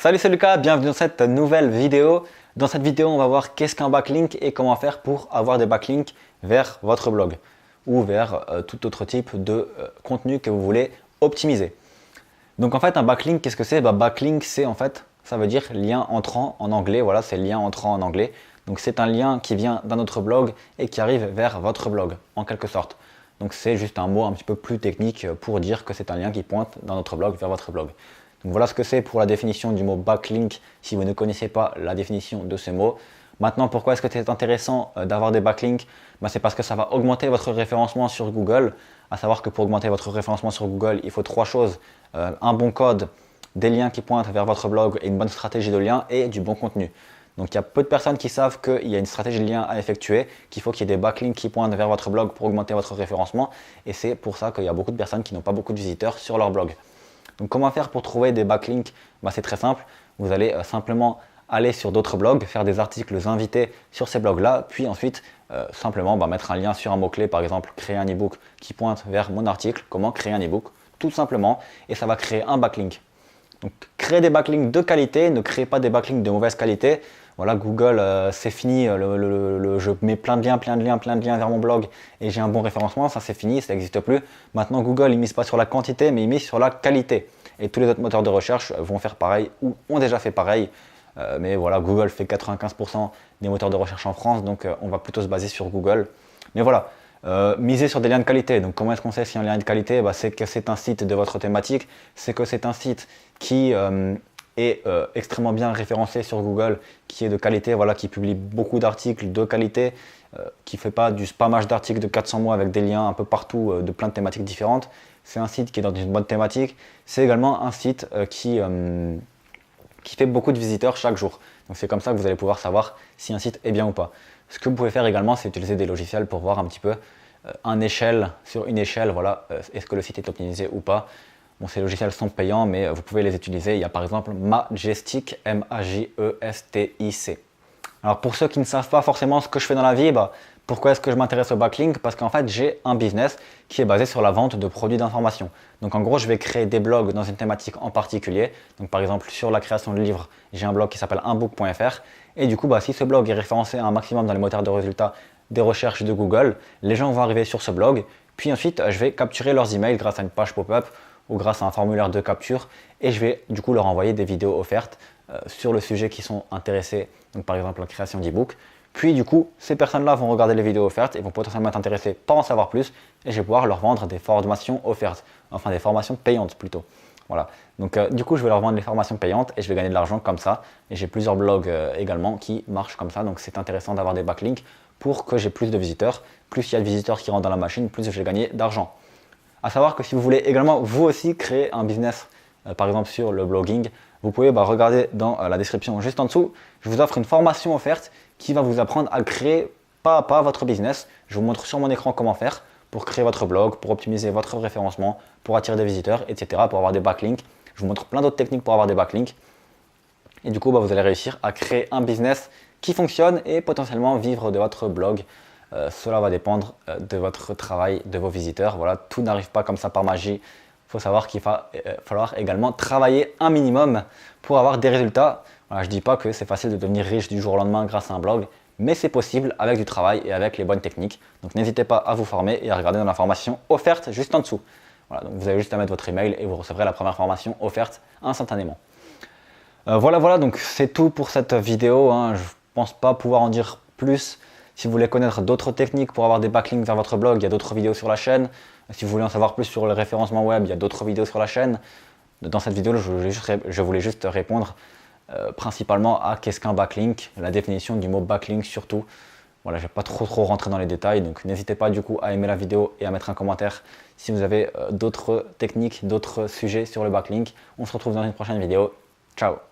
Salut, c'est Lucas, bienvenue dans cette nouvelle vidéo. Dans cette vidéo, on va voir qu'est-ce qu'un backlink et comment faire pour avoir des backlinks vers votre blog ou vers tout autre type de contenu que vous voulez optimiser. Donc en fait, un backlink, qu'est-ce que c'est? Backlink, c'est en fait, ça veut dire lien entrant en anglais. Voilà, c'est lien entrant en anglais. Donc c'est un lien qui vient d'un autre blog et qui arrive vers votre blog, en quelque sorte. Donc c'est juste un mot un petit peu plus technique pour dire que c'est un lien qui pointe d'un autre blog vers votre blog. Donc voilà ce que c'est pour la définition du mot backlink si vous ne connaissez pas la définition de ce mot. Maintenant, pourquoi est-ce que c'est intéressant d'avoir des backlinks? C'est parce que ça va augmenter votre référencement sur Google. À savoir que pour augmenter votre référencement sur Google, il faut trois choses. Un bon code, des liens qui pointent vers votre blog et une bonne stratégie de lien et du bon contenu. Donc il y a peu de personnes qui savent qu'il y a une stratégie de lien à effectuer, qu'il faut qu'il y ait des backlinks qui pointent vers votre blog pour augmenter votre référencement. Et c'est pour ça qu'il y a beaucoup de personnes qui n'ont pas beaucoup de visiteurs sur leur blog. Donc comment faire pour trouver des backlinks? C'est très simple, vous allez simplement aller sur d'autres blogs, faire des articles invités sur ces blogs-là, puis ensuite simplement mettre un lien sur un mot-clé, par exemple créer un ebook qui pointe vers mon article, comment créer un ebook, tout simplement, et ça va créer un backlink. Donc créez des backlinks de qualité, ne créez pas des backlinks de mauvaise qualité. Voilà, Google, c'est fini, je mets plein de liens vers mon blog et j'ai un bon référencement, ça c'est fini, ça n'existe plus. Maintenant, Google, il mise pas sur la quantité, mais il mise sur la qualité. Et tous les autres moteurs de recherche vont faire pareil ou ont déjà fait pareil. Mais voilà, Google fait 95% des moteurs de recherche en France, donc on va plutôt se baser sur Google. Mais voilà, misez sur des liens de qualité. Donc comment est-ce qu'on sait si un lien est de qualité? C'est que c'est un site de votre thématique, c'est que c'est un site qui est extrêmement bien référencé sur Google, qui est de qualité, voilà, qui publie beaucoup d'articles de qualité, qui ne fait pas du spammage d'articles de 400 mots avec des liens un peu partout de plein de thématiques différentes. C'est un site qui est dans une bonne thématique. C'est également un site qui fait beaucoup de visiteurs chaque jour. Donc c'est comme ça que vous allez pouvoir savoir si un site est bien ou pas. Ce que vous pouvez faire également, c'est utiliser des logiciels pour voir un petit peu sur une échelle, voilà, est-ce que le site est optimisé ou pas. Bon, ces logiciels sont payants, mais vous pouvez les utiliser. Il y a par exemple Majestic, M-A-J-E-S-T-I-C. Alors pour ceux qui ne savent pas forcément ce que je fais dans la vie, pourquoi est-ce que je m'intéresse au backlink? Parce qu'en fait, j'ai un business qui est basé sur la vente de produits d'information. Donc en gros, je vais créer des blogs dans une thématique en particulier. Donc par exemple, sur la création de livres, j'ai un blog qui s'appelle unbook.fr. Et du coup, si ce blog est référencé un maximum dans les moteurs de résultats des recherches de Google, les gens vont arriver sur ce blog. Puis ensuite, je vais capturer leurs emails grâce à une page pop-up ou grâce à un formulaire de capture. Et je vais du coup leur envoyer des vidéos offertes sur le sujet qui sont intéressés. Donc par exemple, la création d'e-book. Puis du coup, ces personnes-là vont regarder les vidéos offertes et vont potentiellement être intéressées par en savoir plus. Et je vais pouvoir leur vendre des formations offertes, enfin des formations payantes plutôt. Voilà. Donc du coup, je vais leur vendre les formations payantes et je vais gagner de l'argent comme ça. Et j'ai plusieurs blogs également qui marchent comme ça. Donc c'est intéressant d'avoir des backlinks pour que j'ai plus de visiteurs. Plus il y a de visiteurs qui rentrent dans la machine, plus je vais gagner d'argent. À savoir que si vous voulez également vous aussi créer un business, par exemple sur le blogging, vous pouvez regarder dans la description juste en dessous. Je vous offre une formation offerte qui va vous apprendre à créer pas à pas votre business. Je vous montre sur mon écran comment faire pour créer votre blog, pour optimiser votre référencement, pour attirer des visiteurs, etc. Pour avoir des backlinks. Je vous montre plein d'autres techniques pour avoir des backlinks. Et du coup, vous allez réussir à créer un business qui fonctionne et potentiellement vivre de votre blog. Cela va dépendre de votre travail, de vos visiteurs. Voilà, tout n'arrive pas comme ça par magie. Il faut savoir qu'il va falloir également travailler un minimum pour avoir des résultats. Voilà, je ne dis pas que c'est facile de devenir riche du jour au lendemain grâce à un blog, mais c'est possible avec du travail et avec les bonnes techniques. Donc n'hésitez pas à vous former et à regarder dans la formation offerte juste en dessous. Voilà, donc vous avez juste à mettre votre email et vous recevrez la première formation offerte instantanément. Voilà, donc c'est tout pour cette vidéo. Je ne pense pas pouvoir en dire plus. Si vous voulez connaître d'autres techniques pour avoir des backlinks vers votre blog, il y a d'autres vidéos sur la chaîne. Si vous voulez en savoir plus sur le référencement web, il y a d'autres vidéos sur la chaîne. Dans cette vidéo, je voulais juste répondre principalement à qu'est-ce qu'un backlink, la définition du mot backlink surtout. Voilà, je ne vais pas trop rentrer dans les détails, donc n'hésitez pas du coup à aimer la vidéo et à mettre un commentaire si vous avez d'autres techniques, d'autres sujets sur le backlink. On se retrouve dans une prochaine vidéo. Ciao!